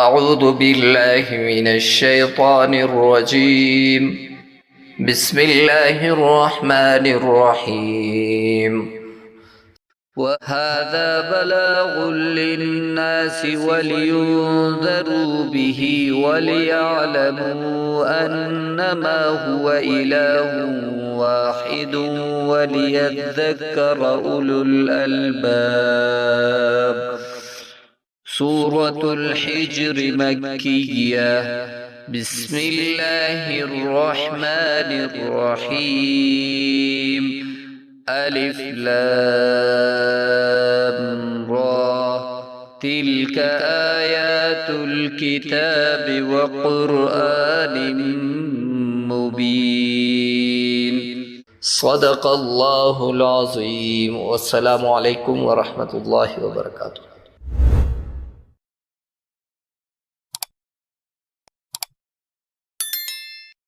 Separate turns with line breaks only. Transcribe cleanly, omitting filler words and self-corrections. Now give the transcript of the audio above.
أعوذ بالله من الشيطان الرجيم بسم الله الرحمن الرحيم وهذا بلاغ للناس ولينذروا به وليعلموا أنما هو إله واحد وليذكر أولو الألباب. سورة الحجر مكية. بسم الله الرحمن الرحيم. ألف لام را تلك آيات الكتاب وقرآن مبين. صدق الله العظيم. والسلام عليكم ورحمة الله وبركاته.